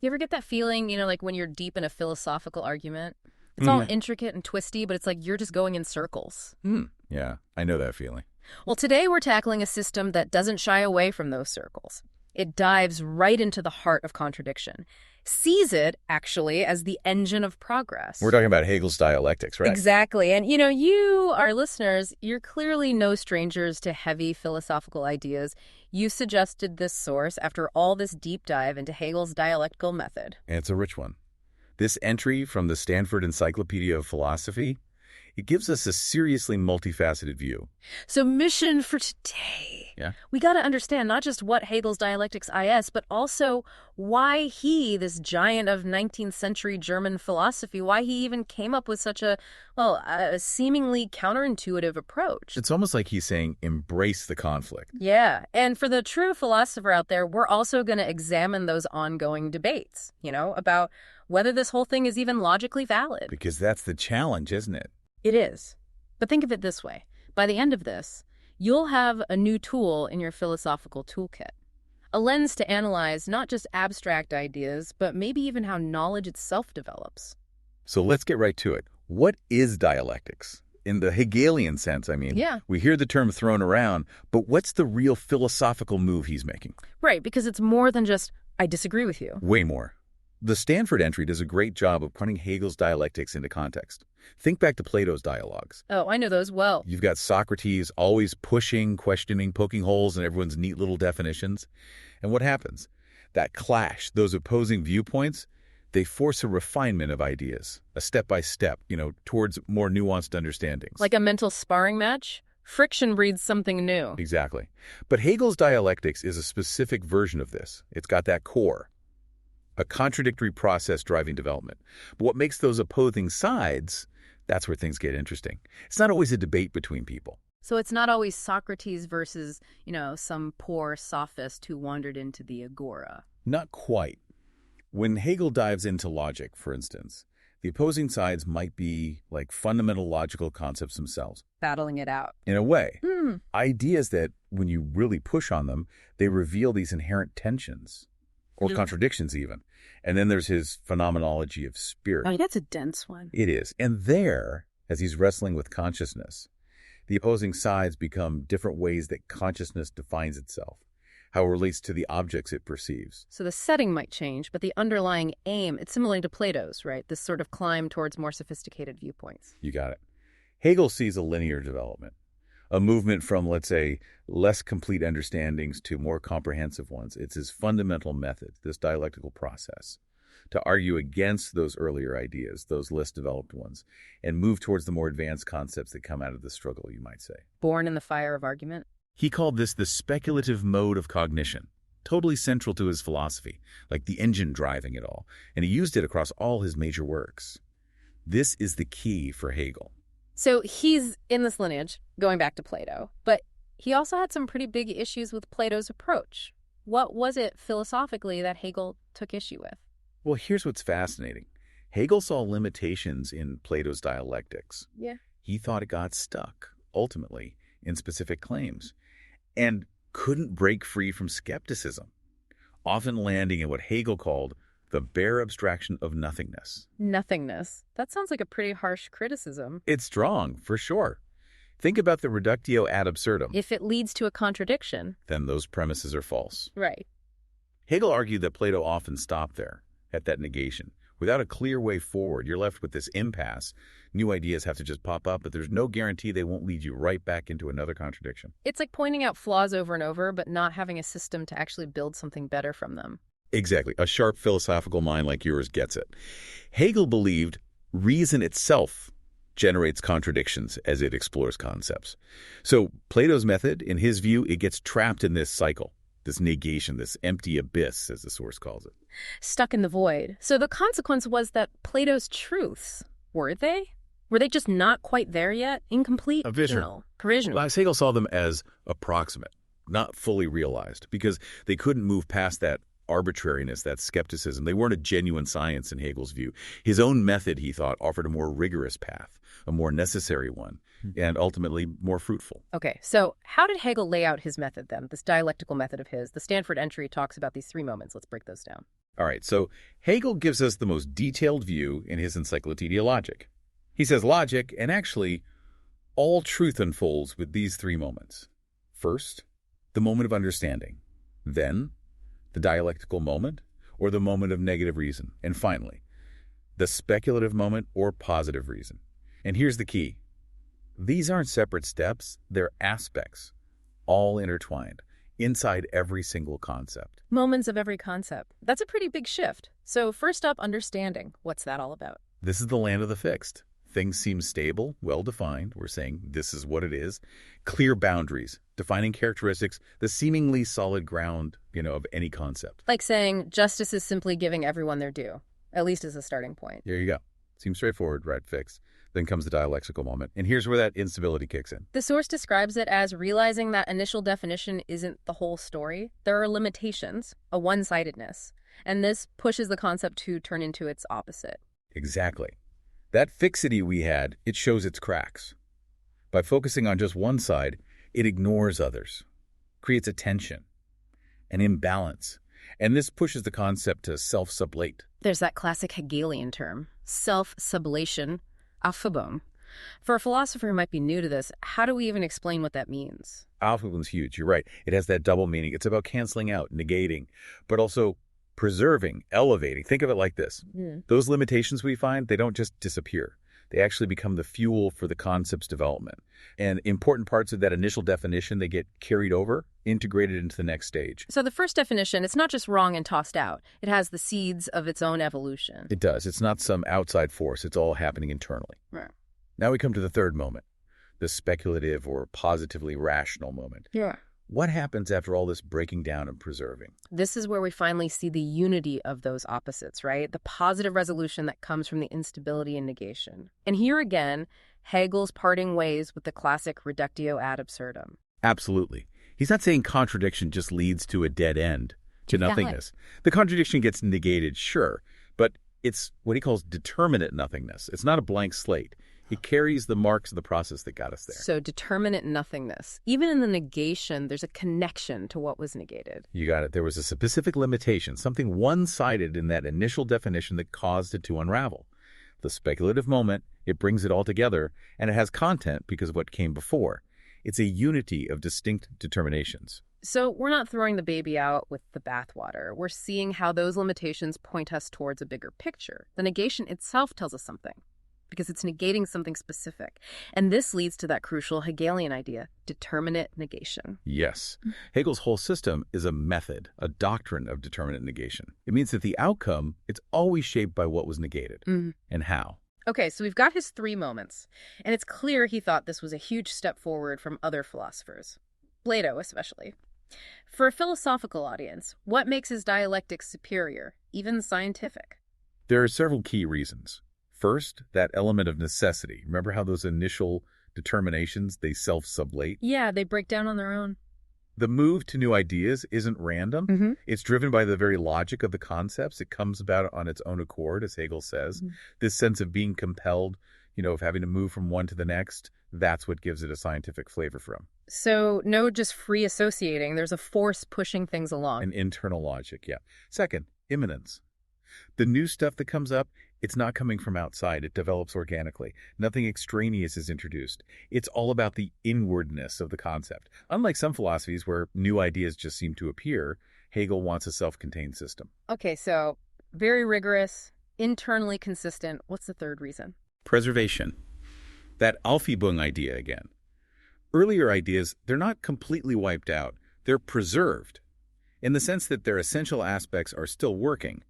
You ever get that feeling, like when you're deep in a philosophical argument? It's all intricate and twisty, but it's like you're just going in circles. Yeah, I know that feeling. Well, today we're tackling a system that doesn't shy away from those circles. It dives right into the heart of contradiction, sees it, actually, as the engine of progress. We're talking about Hegel's dialectics, right? Exactly. And, you, our listeners, you're clearly no strangers to heavy philosophical ideas. You suggested this source after all this deep dive into Hegel's dialectical method. And it's a rich one. This entry from the Stanford Encyclopedia of Philosophy, it gives us a seriously multifaceted view. So mission for today. Yeah. We got to understand not just what Hegel's dialectics is, but also why he, this giant of 19th century German philosophy, why he even came up with such a seemingly counterintuitive approach. It's almost like he's saying, embrace the conflict. Yeah. And for the true philosopher out there, we're also going to examine those ongoing debates, about whether this whole thing is even logically valid. Because that's the challenge, isn't it? It is. But think of it this way. By the end of this, you'll have a new tool in your philosophical toolkit. A lens to analyze not just abstract ideas, but maybe even how knowledge itself develops. So let's get right to it. What is dialectics? In the Hegelian sense, I mean. Yeah. We hear the term thrown around, but what's the real philosophical move he's making? Right, because it's more than just, I disagree with you. Way more. The Stanford entry does a great job of putting Hegel's dialectics into context. Think back to Plato's dialogues. Oh, I know those well. You've got Socrates always pushing, questioning, poking holes in everyone's neat little definitions. And what happens? That clash, those opposing viewpoints, they force a refinement of ideas, a step-by-step, towards more nuanced understandings. Like a mental sparring match? Friction breeds something new. Exactly. But Hegel's dialectics is a specific version of this. It's got that core. A contradictory process driving development. But what makes those opposing sides, that's where things get interesting. It's not always a debate between people. So it's not always Socrates versus, some poor sophist who wandered into the agora. Not quite. When Hegel dives into logic, for instance, the opposing sides might be like fundamental logical concepts themselves. Battling it out. In a way. Ideas that, when you really push on them, they reveal these inherent tensions. Or contradictions even. And then there's his phenomenology of spirit. Oh, that's a dense one. It is. And there, as he's wrestling with consciousness, the opposing sides become different ways that consciousness defines itself, how it relates to the objects it perceives. So the setting might change, but the underlying aim, it's similar to Plato's, right? This sort of climb towards more sophisticated viewpoints. You got it. Hegel sees a linear development. A movement from, let's say, less complete understandings to more comprehensive ones. It's his fundamental method, this dialectical process, to argue against those earlier ideas, those less developed ones, and move towards the more advanced concepts that come out of the struggle, you might say. Born in the fire of argument? He called this the speculative mode of cognition, totally central to his philosophy, like the engine driving it all, and he used it across all his major works. This is the key for Hegel. So he's in this lineage, going back to Plato, but he also had some pretty big issues with Plato's approach. What was it philosophically that Hegel took issue with? Well, here's what's fascinating. Hegel saw limitations in Plato's dialectics. Yeah. He thought it got stuck, ultimately, in specific claims, and couldn't break free from skepticism, often landing in what Hegel called the bare abstraction of nothingness. Nothingness. That sounds like a pretty harsh criticism. It's strong, for sure. Think about the reductio ad absurdum. If it leads to a contradiction, then those premises are false. Right. Hegel argued that Plato often stopped there, at that negation. Without a clear way forward, you're left with this impasse. New ideas have to just pop up, but there's no guarantee they won't lead you right back into another contradiction. It's like pointing out flaws over and over, but not having a system to actually build something better from them. Exactly. A sharp philosophical mind like yours gets it. Hegel believed reason itself generates contradictions as it explores concepts. So Plato's method, in his view, it gets trapped in this cycle, this negation, this empty abyss, as the source calls it. Stuck in the void. So the consequence was that Plato's truths, were they just not quite there yet? Incomplete? A vision. No. Provisional. Hegel saw them as approximate, not fully realized, because they couldn't move past that arbitrariness, that skepticism. They weren't a genuine science in Hegel's view. His own method, he thought, offered a more rigorous path, a more necessary one, and ultimately more fruitful. Okay, so how did Hegel lay out his method then, this dialectical method of his? The Stanford entry talks about these three moments. Let's break those down. All right, so Hegel gives us the most detailed view in his Encyclopedia Logic. He says logic, and actually all truth unfolds with these three moments. First, the moment of understanding. Then, the dialectical moment, or the moment of negative reason. And finally, the speculative moment or positive reason. And here's the key. These aren't separate steps, they're aspects, all intertwined, inside every single concept. Moments of every concept. That's a pretty big shift. So first up, understanding. What's that all about? This is the land of the fixed. Things seem stable, well-defined. We're saying this is what it is. Clear boundaries, defining characteristics, the seemingly solid ground, of any concept. Like saying justice is simply giving everyone their due, at least as a starting point. There you go. Seems straightforward, right? Fixed. Then comes the dialectical moment. And here's where that instability kicks in. The source describes it as realizing that initial definition isn't the whole story. There are limitations, a one-sidedness, and this pushes the concept to turn into its opposite. Exactly. That fixity we had, it shows its cracks. By focusing on just one side, it ignores others, creates a tension, an imbalance, and this pushes the concept to self-sublate. There's that classic Hegelian term, self-sublation, Aufhebung. For a philosopher who might be new to this, how do we even explain what that means? Aufhebung's huge, you're right. It has that double meaning. It's about canceling out, negating, but also preserving, elevating. Think of it like this. Those limitations we find, they don't just disappear. They actually become the fuel for the concept's development. And important parts of that initial definition, they get carried over, integrated into the next stage. So the first definition, it's not just wrong and tossed out. It has the seeds of its own evolution. It does. It's not some outside force. It's all happening internally. Right. Now we come to the third moment, the speculative or positively rational moment. Yeah. What happens after all this breaking down and preserving? This is where we finally see the unity of those opposites, right? The positive resolution that comes from the instability and negation. And here again, Hegel's parting ways with the classic reductio ad absurdum. Absolutely. He's not saying contradiction just leads to a dead end, to nothingness. Exactly. The contradiction gets negated, sure, but it's what he calls determinate nothingness. It's not a blank slate. It carries the marks of the process that got us there. So determinate nothingness. Even in the negation, there's a connection to what was negated. You got it. There was a specific limitation, something one-sided in that initial definition that caused it to unravel. The speculative moment, it brings it all together, and it has content because of what came before. It's a unity of distinct determinations. So we're not throwing the baby out with the bathwater. We're seeing how those limitations point us towards a bigger picture. The negation itself tells us something, because it's negating something specific. And this leads to that crucial Hegelian idea, determinate negation. Yes. Hegel's whole system is a method, a doctrine of determinate negation. It means that the outcome, it's always shaped by what was negated and how. Okay, so we've got his three moments, and it's clear he thought this was a huge step forward from other philosophers, Plato especially. For a philosophical audience, what makes his dialectic superior, even scientific? There are several key reasons. First, that element of necessity. Remember how those initial determinations, they self-sublate? Yeah, they break down on their own. The move to new ideas isn't random. It's driven by the very logic of the concepts. It comes about on its own accord, as Hegel says. This sense of being compelled, of having to move from one to the next, that's what gives it a scientific flavor for him. So no just free associating. There's a force pushing things along. An internal logic, yeah. Second, immanence. The new stuff that comes up, it's not coming from outside. It develops organically. Nothing extraneous is introduced. It's all about the inwardness of the concept. Unlike some philosophies where new ideas just seem to appear, Hegel wants a self-contained system. Okay, so very rigorous, internally consistent. What's the third reason? Preservation. That Aufhebung idea again. Earlier ideas, they're not completely wiped out. They're preserved in the sense that their essential aspects are still working,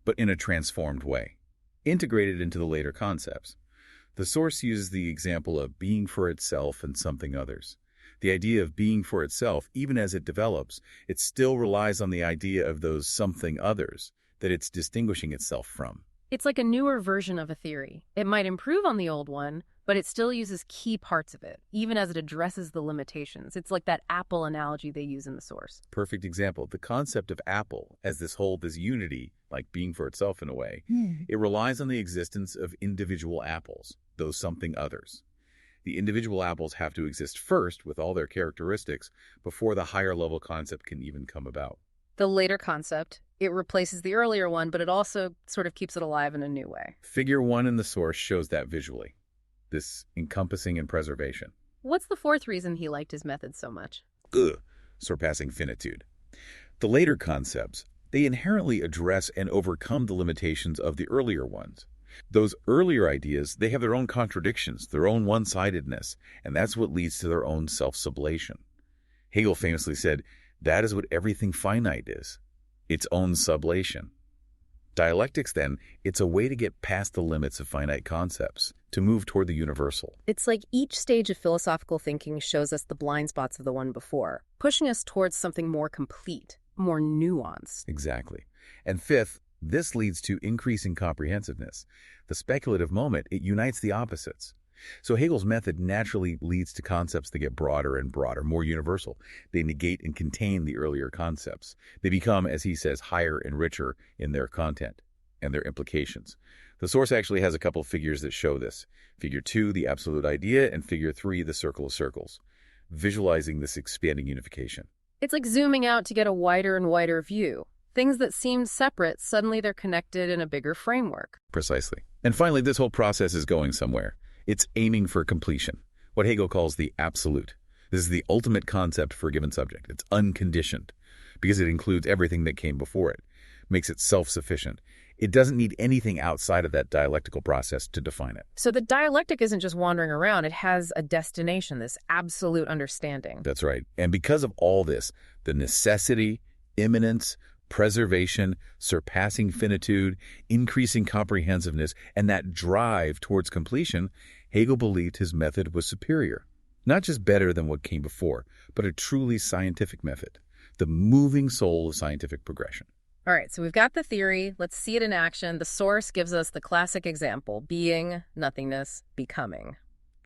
but in a transformed way, integrated into the later concepts. The source uses the example of being for itself and something others. The idea of being for itself, even as it develops, it still relies on the idea of those something others that it's distinguishing itself from. It's like a newer version of a theory. It might improve on the old one, but it still uses key parts of it, even as it addresses the limitations. It's like that apple analogy they use in the source. Perfect example. The concept of apple as this unity, like being for itself in a way, it relies on the existence of individual apples, those something others. The individual apples have to exist first with all their characteristics before the higher level concept can even come about. The later concept, it replaces the earlier one, but it also sort of keeps it alive in a new way. Figure 1 in the source shows that visually, this encompassing and preservation. What's the fourth reason he liked his method so much? Surpassing finitude. The later concepts, they inherently address and overcome the limitations of the earlier ones. Those earlier ideas, they have their own contradictions, their own one-sidedness, and that's what leads to their own self-sublation. Hegel famously said, that is what everything finite is, its own sublation. Dialectics, then, it's a way to get past the limits of finite concepts, to move toward the universal. It's like each stage of philosophical thinking shows us the blind spots of the one before, pushing us towards something more complete, more nuanced. Exactly. And fifth, this leads to increasing comprehensiveness. The speculative moment, it unites the opposites. So Hegel's method naturally leads to concepts that get broader and broader, more universal. They negate and contain the earlier concepts. They become, as he says, higher and richer in their content and their implications. The source actually has a couple of figures that show this. Figure 2, the absolute idea, and figure 3, the circle of circles, visualizing this expanding unification. It's like zooming out to get a wider and wider view. Things that seemed separate, suddenly they're connected in a bigger framework. Precisely. And finally, this whole process is going somewhere. It's aiming for completion, what Hegel calls the absolute. This is the ultimate concept for a given subject. It's unconditioned because it includes everything that came before it, makes it self-sufficient. It doesn't need anything outside of that dialectical process to define it. So the dialectic isn't just wandering around. It has a destination, this absolute understanding. That's right. And because of all this, the necessity, immanence, preservation, surpassing finitude, increasing comprehensiveness, and that drive towards completion, Hegel believed his method was superior. Not just better than what came before, but a truly scientific method, the moving soul of scientific progression. All right, so we've got the theory. Let's see it in action. The source gives us the classic example, being, nothingness, becoming.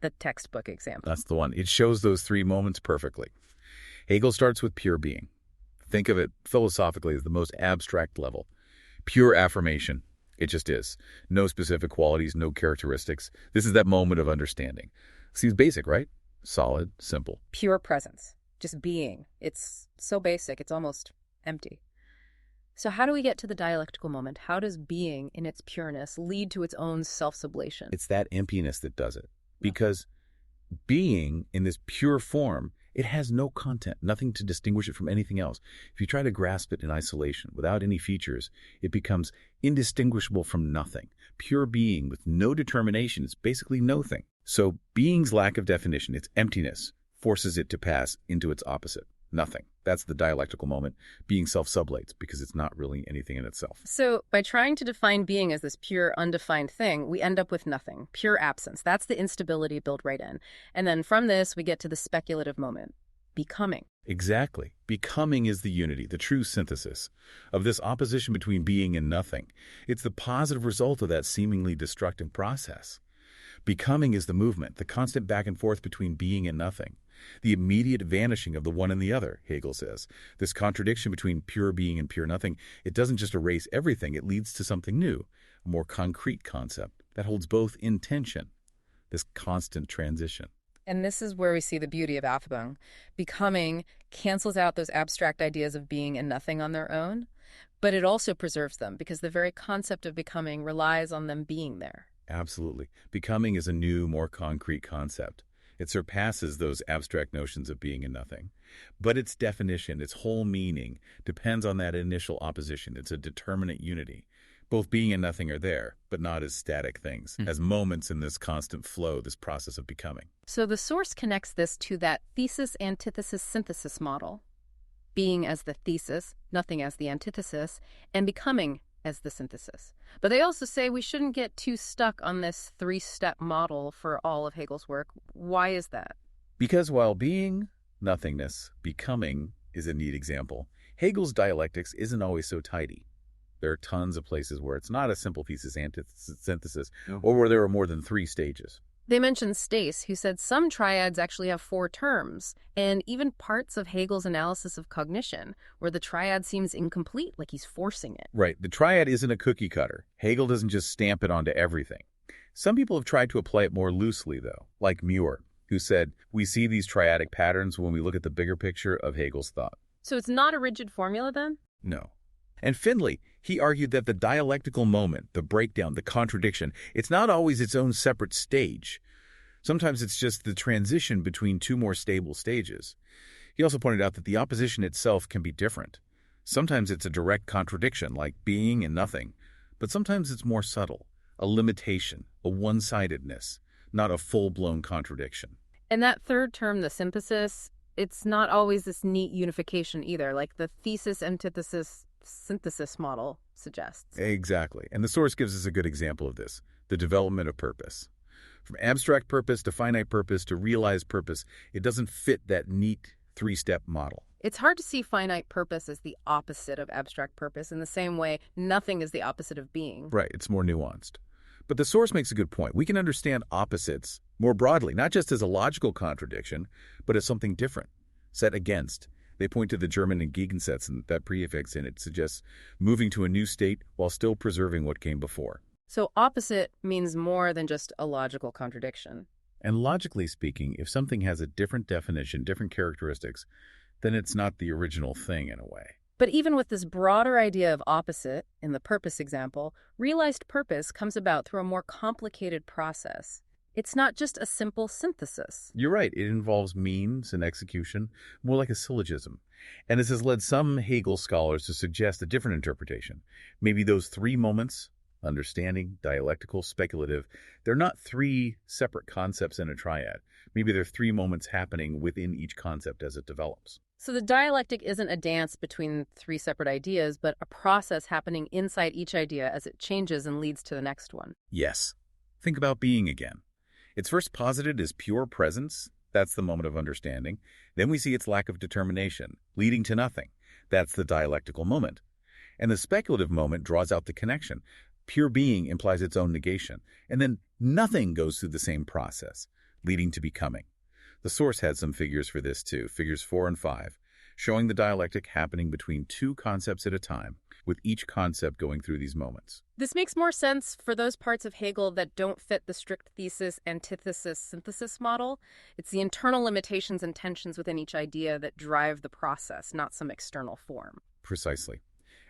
The textbook example. That's the one. It shows those three moments perfectly. Hegel starts with pure being. Think of it philosophically as the most abstract level. Pure affirmation. It just is. No specific qualities, no characteristics. This is that moment of understanding. Seems basic, right? Solid, simple. Pure presence. Just being. It's so basic, it's almost empty. So how do we get to the dialectical moment? How does being in its pureness lead to its own self-sublation? It's that emptiness that does it. Because being in this pure form, it has no content, nothing to distinguish it from anything else. If you try to grasp it in isolation, without any features, it becomes indistinguishable from nothing. Pure being with no determination is basically nothing. So being's lack of definition, its emptiness, forces it to pass into its opposite, nothing. That's the dialectical moment. Being self-sublates because it's not really anything in itself. So by trying to define being as this pure, undefined thing, we end up with nothing, pure absence. That's the instability built right in. And then from this, we get to the speculative moment, becoming. Exactly. Becoming is the unity, the true synthesis of this opposition between being and nothing. It's the positive result of that seemingly destructive process. Becoming is the movement, the constant back and forth between being and nothing. The immediate vanishing of the one and the other, Hegel says. This contradiction between pure being and pure nothing, it doesn't just erase everything, it leads to something new, a more concrete concept that holds both in tension, this constant transition. And this is where we see the beauty of Aufhebung. Becoming cancels out those abstract ideas of being and nothing on their own, but it also preserves them because the very concept of becoming relies on them being there. Absolutely. Becoming is a new, more concrete concept. It surpasses those abstract notions of being and nothing. But its definition, its whole meaning, depends on that initial opposition. It's a determinate unity. Both being and nothing are there, but not as static things, as moments in this constant flow, this process of becoming. So the source connects this to that thesis, antithesis, synthesis model. Being as the thesis, nothing as the antithesis, and becoming as the synthesis. But they also say we shouldn't get too stuck on this three-step model for all of Hegel's work. Why is that? Because while being, nothingness, becoming is a neat example, Hegel's dialectics isn't always so tidy. There are tons of places where it's not a simple thesis, antithesis, synthesis, or where there are more than three stages. They mentioned Stace, who said some triads actually have 4 terms, and even parts of Hegel's analysis of cognition, where the triad seems incomplete, like he's forcing it. Right. The triad isn't a cookie cutter. Hegel doesn't just stamp it onto everything. Some people have tried to apply it more loosely, though, like Muir, who said, we see these triadic patterns when we look at the bigger picture of Hegel's thought. So it's not a rigid formula, then? No. And Finley, he argued that the dialectical moment, the breakdown, the contradiction, it's not always its own separate stage. Sometimes it's just the transition between two more stable stages. He also pointed out that the opposition itself can be different. Sometimes it's a direct contradiction, like being and nothing, but sometimes it's more subtle, a limitation, a one-sidedness, not a full-blown contradiction. And that third term, the synthesis, it's not always this neat unification either, like the thesis, antithesis, synthesis model suggests. Exactly. And the source gives us a good example of this, the development of purpose. From abstract purpose to finite purpose to realized purpose, it doesn't fit that neat three-step model. It's hard to see finite purpose as the opposite of abstract purpose in the same way nothing is the opposite of being. Right, it's more nuanced. But the source makes a good point. We can understand opposites more broadly, not just as a logical contradiction, but as something different, set against. They point to the German Entgegensetzen, and that prefix in it suggests moving to a new state while still preserving what came before. So opposite means more than just a logical contradiction. And logically speaking, if something has a different definition, different characteristics, then it's not the original thing in a way. But even with this broader idea of opposite, in the purpose example, realized purpose comes about through a more complicated process. It's not just a simple synthesis. You're right. It involves means and execution, more like a syllogism. And this has led some Hegel scholars to suggest a different interpretation. Maybe those three moments, understanding, dialectical, speculative, they're not three separate concepts in a triad. Maybe they're three moments happening within each concept as it develops. So the dialectic isn't a dance between three separate ideas, but a process happening inside each idea as it changes and leads to the next one. Yes. Think about being again. It's first posited as pure presence. That's the moment of understanding. Then we see its lack of determination, leading to nothing. That's the dialectical moment. And the speculative moment draws out the connection. Pure being implies its own negation. And then nothing goes through the same process, leading to becoming. The source had some figures for this too, figures 4 and 5, showing the dialectic happening between two concepts at a time, with each concept going through these moments. This makes more sense for those parts of Hegel that don't fit the strict thesis, antithesis, synthesis model. It's the internal limitations and tensions within each idea that drive the process, not some external form. Precisely.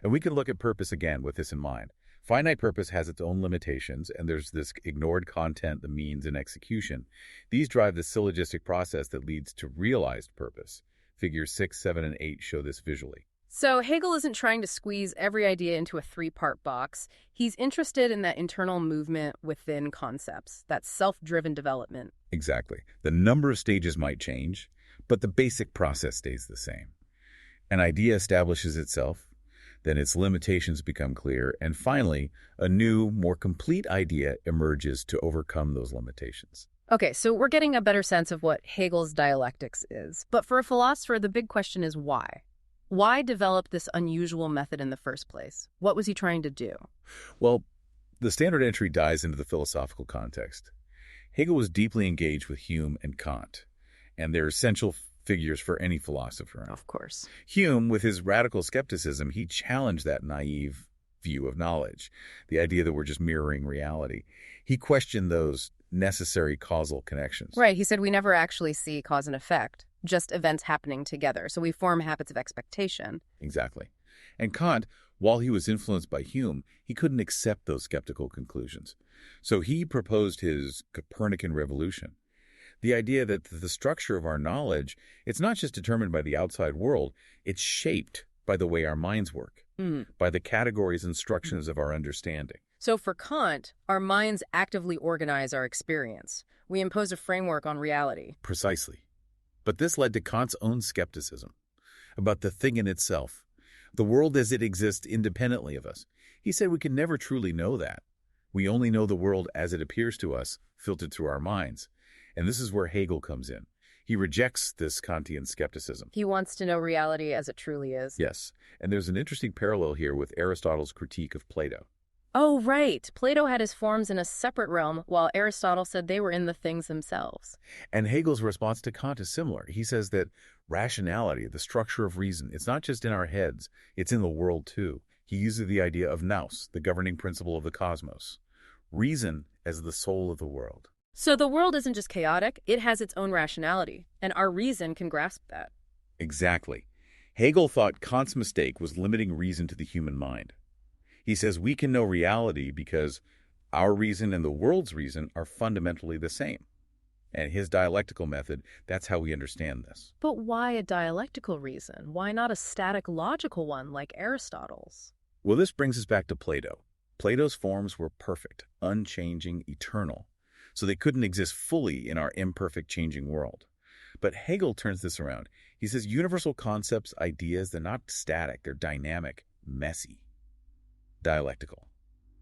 And we can look at purpose again with this in mind. Finite purpose has its own limitations, and there's this ignored content, the means, and execution. These drive the syllogistic process that leads to realized purpose. Figures 6, 7, and 8 show this visually. So Hegel isn't trying to squeeze every idea into a three-part box. He's interested in that internal movement within concepts, that self-driven development. Exactly. The number of stages might change, but the basic process stays the same. An idea establishes itself, then its limitations become clear, and finally, a new, more complete idea emerges to overcome those limitations. Okay, so we're getting a better sense of what Hegel's dialectics is. But for a philosopher, the big question is why? Why develop this unusual method in the first place? What was he trying to do? Well, the standard entry dives into the philosophical context. Hegel was deeply engaged with Hume and Kant, and they're essential figures for any philosopher. Of course. Hume, with his radical skepticism, he challenged that naive view of knowledge, the idea that we're just mirroring reality. He questioned those necessary causal connections. Right, he said we never actually see cause and effect, just events happening together, so we form habits of expectation. Exactly. And Kant, while he was influenced by Hume, he couldn't accept those skeptical conclusions. So he proposed his Copernican revolution. The idea that the structure of our knowledge, it's not just determined by the outside world, it's shaped by the way our minds work, by the categories and structures of our understanding. So for Kant, our minds actively organize our experience. We impose a framework on reality. Precisely. But this led to Kant's own skepticism about the thing in itself, the world as it exists independently of us. He said we can never truly know that. We only know the world as it appears to us, filtered through our minds. And this is where Hegel comes in. He rejects this Kantian skepticism. He wants to know reality as it truly is. Yes, and there's an interesting parallel here with Aristotle's critique of Plato. Oh, right. Plato had his forms in a separate realm, while Aristotle said they were in the things themselves. And Hegel's response to Kant is similar. He says that rationality, the structure of reason, it's not just in our heads, it's in the world too. He uses the idea of nous, the governing principle of the cosmos. Reason as the soul of the world. So the world isn't just chaotic, it has its own rationality, and our reason can grasp that. Exactly. Hegel thought Kant's mistake was limiting reason to the human mind. He says we can know reality because our reason and the world's reason are fundamentally the same. And his dialectical method, that's how we understand this. But why a dialectical reason? Why not a static logical one like Aristotle's? Well, this brings us back to Plato. Plato's forms were perfect, unchanging, eternal, so they couldn't exist fully in our imperfect, changing world. But Hegel turns this around. He says universal concepts, ideas, they're not static, they're dynamic, messy, dialectical.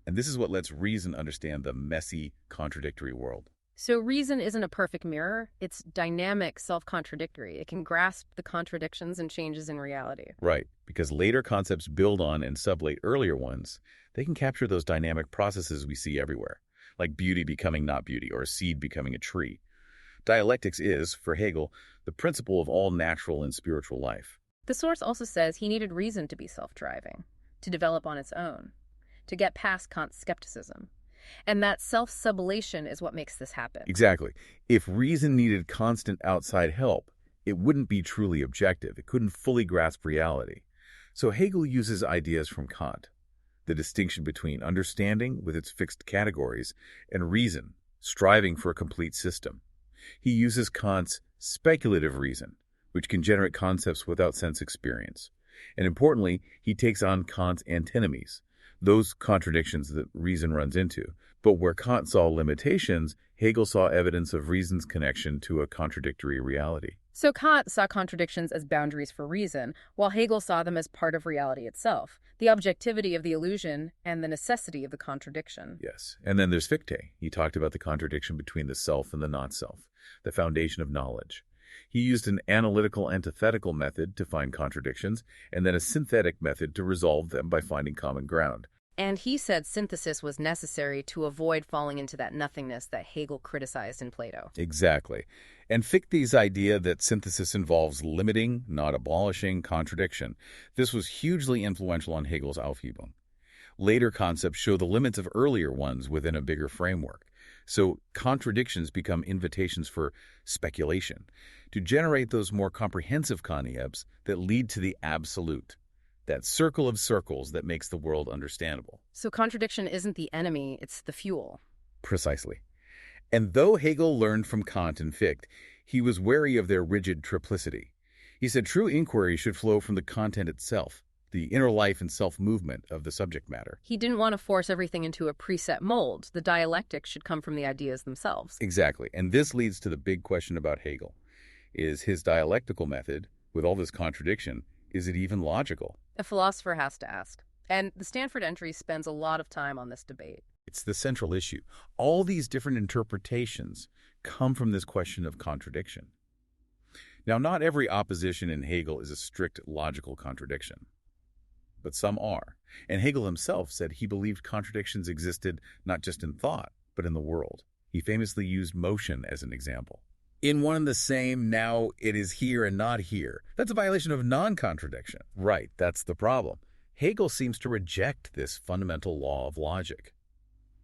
And this is what lets reason understand the messy, contradictory world. So reason isn't a perfect mirror. It's dynamic, self-contradictory. It can grasp the contradictions and changes in reality. Right, because later concepts build on and sublate earlier ones. They can capture those dynamic processes we see everywhere, like beauty becoming not beauty or a seed becoming a tree. Dialectics is, for Hegel, the principle of all natural and spiritual life. The source also says he needed reason to be self-driving, to develop on its own, to get past Kant's skepticism. And that self-sublation is what makes this happen. Exactly. If reason needed constant outside help, it wouldn't be truly objective. It couldn't fully grasp reality. So Hegel uses ideas from Kant, the distinction between understanding with its fixed categories and reason, striving for a complete system. He uses Kant's speculative reason, which can generate concepts without sense experience. And importantly, he takes on Kant's antinomies, those contradictions that reason runs into. But where Kant saw limitations, Hegel saw evidence of reason's connection to a contradictory reality. So Kant saw contradictions as boundaries for reason, while Hegel saw them as part of reality itself, the objectivity of the illusion and the necessity of the contradiction. Yes. And then there's Fichte. He talked about the contradiction between the self and the not-self, the foundation of knowledge. He used an analytical antithetical method to find contradictions, and then a synthetic method to resolve them by finding common ground. And he said synthesis was necessary to avoid falling into that nothingness that Hegel criticized in Plato. Exactly. And Fichte's idea that synthesis involves limiting, not abolishing, contradiction, this was hugely influential on Hegel's Aufhebung. Later concepts show the limits of earlier ones within a bigger framework. So contradictions become invitations for speculation, to generate those more comprehensive concepts that lead to the absolute, that circle of circles that makes the world understandable. So contradiction isn't the enemy, it's the fuel. Precisely. And though Hegel learned from Kant and Fichte, he was wary of their rigid triplicity. He said true inquiry should flow from the content itself, the inner life and self-movement of the subject matter. He didn't want to force everything into a preset mold. The dialectic should come from the ideas themselves. Exactly. And this leads to the big question about Hegel. Is his dialectical method, with all this contradiction, is it even logical? A philosopher has to ask. And the Stanford entry spends a lot of time on this debate. It's the central issue. All these different interpretations come from this question of contradiction. Now, not every opposition in Hegel is a strict logical contradiction, but some are. And Hegel himself said he believed contradictions existed not just in thought, but in the world. He famously used motion as an example. In one and the same, now it is here and not here. That's a violation of non-contradiction. Right, that's the problem. Hegel seems to reject this fundamental law of logic.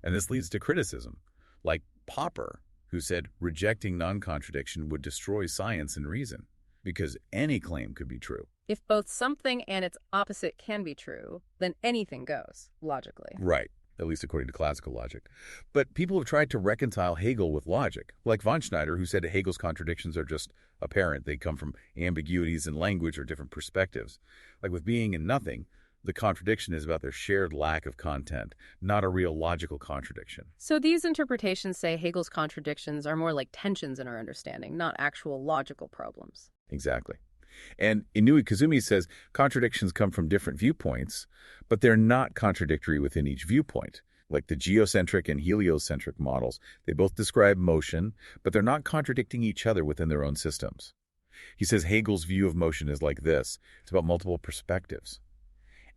And this leads to criticism, like Popper, who said rejecting non-contradiction would destroy science and reason, because any claim could be true. If both something and its opposite can be true, then anything goes, logically. Right, at least according to classical logic. But people have tried to reconcile Hegel with logic, like von Schneider, who said Hegel's contradictions are just apparent. They come from ambiguities in language or different perspectives. Like with being and nothing, the contradiction is about their shared lack of content, not a real logical contradiction. So these interpretations say Hegel's contradictions are more like tensions in our understanding, not actual logical problems. Exactly. And Inui Kazumi says contradictions come from different viewpoints, but they're not contradictory within each viewpoint. Like the geocentric and heliocentric models, they both describe motion, but they're not contradicting each other within their own systems. He says Hegel's view of motion is like this. It's about multiple perspectives.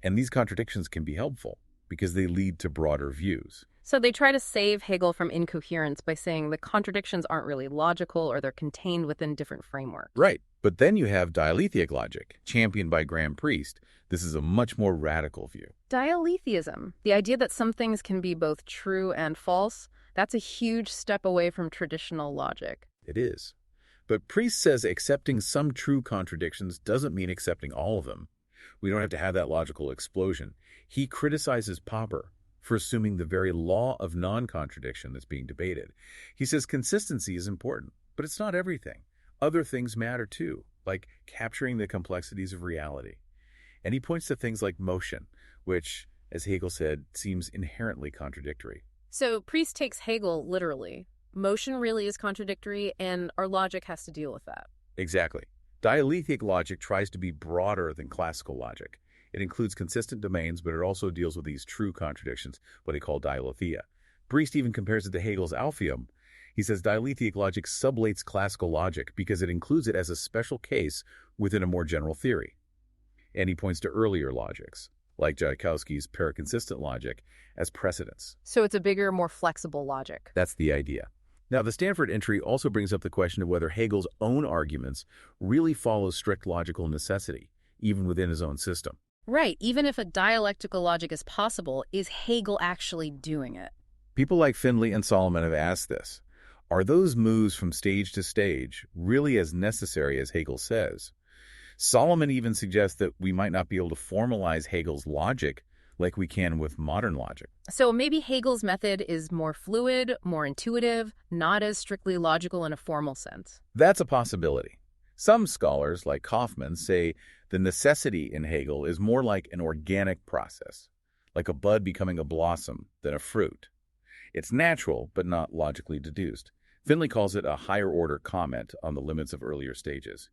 And these contradictions can be helpful because they lead to broader views. So they try to save Hegel from incoherence by saying the contradictions aren't really logical or they're contained within different frameworks. Right. But then you have dialectic logic, championed by Graham Priest. This is a much more radical view. Dialetheism, the idea that some things can be both true and false, that's a huge step away from traditional logic. It is. But Priest says accepting some true contradictions doesn't mean accepting all of them. We don't have to have that logical explosion. He criticizes Popper for assuming the very law of non-contradiction that's being debated. He says consistency is important, but it's not everything. Other things matter too, like capturing the complexities of reality. And he points to things like motion, which, as Hegel said, seems inherently contradictory. So Priest takes Hegel literally. Motion really is contradictory, and our logic has to deal with that. Exactly. Dialectic logic tries to be broader than classical logic. It includes consistent domains, but it also deals with these true contradictions, what he called dialetheia. Priest even compares it to Hegel's Alpheum. He says dialectic logic sublates classical logic because it includes it as a special case within a more general theory. And he points to earlier logics, like Tchaikovsky's paraconsistent logic, as precedents. So it's a bigger, more flexible logic. That's the idea. Now, the Stanford entry also brings up the question of whether Hegel's own arguments really follow strict logical necessity, even within his own system. Right, even if a dialectical logic is possible, is Hegel actually doing it? People like Findlay and Solomon have asked this. Are those moves from stage to stage really as necessary as Hegel says? Solomon even suggests that we might not be able to formalize Hegel's logic like we can with modern logic. So maybe Hegel's method is more fluid, more intuitive, not as strictly logical in a formal sense. That's a possibility. Some scholars, like Kaufman, say the necessity in Hegel is more like an organic process, like a bud becoming a blossom than a fruit. It's natural, but not logically deduced. Findlay calls it a higher-order comment on the limits of earlier stages.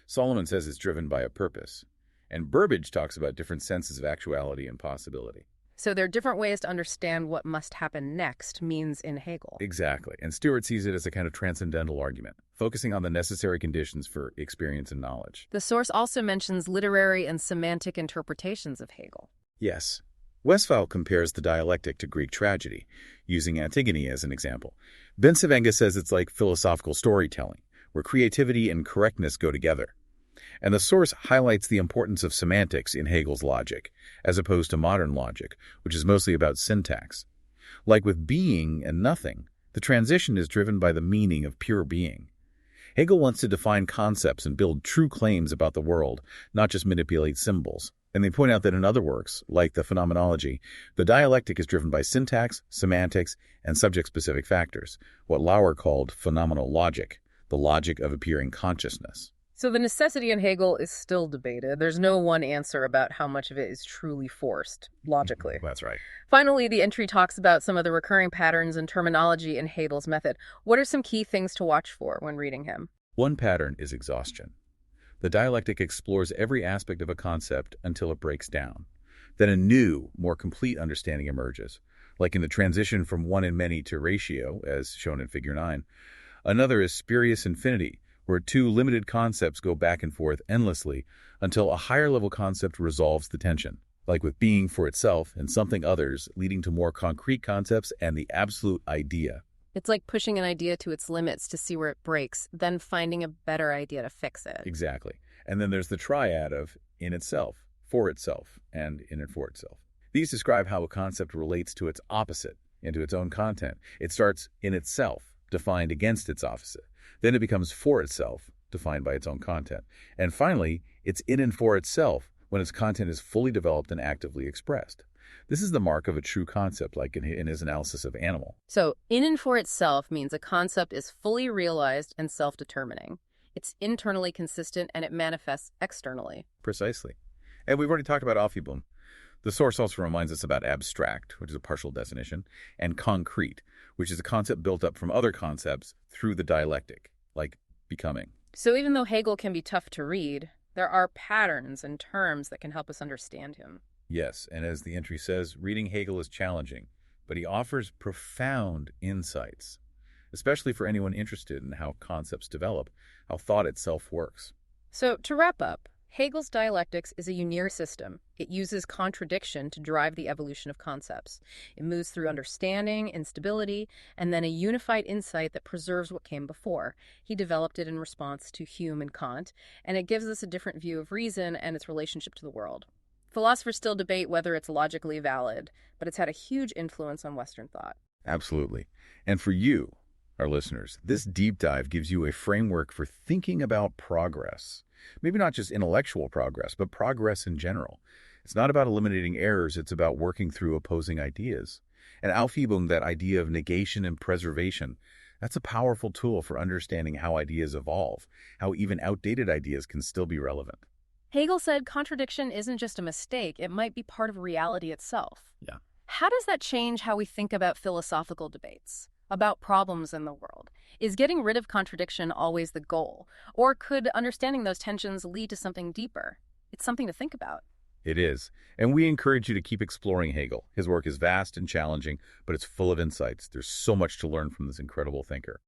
Solomon says it's driven by a purpose. And Burbage talks about different senses of actuality and possibility. So there are different ways to understand what must happen next means in Hegel. Exactly. And Stewart sees it as a kind of transcendental argument, focusing on the necessary conditions for experience and knowledge. The source also mentions literary and semantic interpretations of Hegel. Yes. Westphal compares the dialectic to Greek tragedy, using Antigone as an example. Ben-Savenga says it's like philosophical storytelling, where creativity and correctness go together. And the source highlights the importance of semantics in Hegel's logic, as opposed to modern logic, which is mostly about syntax. Like with being and nothing, the transition is driven by the meaning of pure being. Hegel wants to define concepts and build true claims about the world, not just manipulate symbols. And they point out that in other works, like the Phenomenology, the dialectic is driven by syntax, semantics, and subject-specific factors, what Lauer called phenomenal logic, the logic of appearing consciousness. So the necessity in Hegel is still debated. There's no one answer about how much of it is truly forced, logically. That's right. Finally, the entry talks about some of the recurring patterns and terminology in Hegel's method. What are some key things to watch for when reading him? One pattern is exhaustion. The dialectic explores every aspect of a concept until it breaks down. Then a new, more complete understanding emerges, like in the transition from one and many to ratio, as shown in Figure 9. Another is spurious infinity, where two limited concepts go back and forth endlessly until a higher-level concept resolves the tension, like with being for itself and something others, leading to more concrete concepts and the absolute idea. It's like pushing an idea to its limits to see where it breaks, then finding a better idea to fix it. Exactly. And then there's the triad of in itself, for itself, and in and for itself. These describe how a concept relates to its opposite and to its own content. It starts in itself, defined against its opposite. Then it becomes for itself, defined by its own content. And finally, it's in and for itself when its content is fully developed and actively expressed. This is the mark of a true concept, like in his analysis of animal. So, in and for itself means a concept is fully realized and self-determining. It's internally consistent and it manifests externally. Precisely. And we've already talked about Aufhebung. The source also reminds us about abstract, which is a partial definition, and concrete, which is a concept built up from other concepts through the dialectic, like becoming. So even though Hegel can be tough to read, there are patterns and terms that can help us understand him. Yes, and as the entry says, reading Hegel is challenging, but he offers profound insights, especially for anyone interested in how concepts develop, how thought itself works. So to wrap up, Hegel's dialectics is a unique system. It uses contradiction to drive the evolution of concepts. It moves through understanding, instability, and then a unified insight that preserves what came before. He developed it in response to Hume and Kant, and it gives us a different view of reason and its relationship to the world. Philosophers still debate whether it's logically valid, but it's had a huge influence on Western thought. Absolutely. And for you, our listeners, this deep dive gives you a framework for thinking about progress. Maybe not just intellectual progress, but progress in general. It's not about eliminating errors, it's about working through opposing ideas. And Aufhebung, that idea of negation and preservation, that's a powerful tool for understanding how ideas evolve, how even outdated ideas can still be relevant. Hegel said contradiction isn't just a mistake, it might be part of reality itself. Yeah. How does that change how we think about philosophical debates, about problems in the world? Is getting rid of contradiction always the goal? Or could understanding those tensions lead to something deeper? It's something to think about. It is. And we encourage you to keep exploring Hegel. His work is vast and challenging, but it's full of insights. There's so much to learn from this incredible thinker.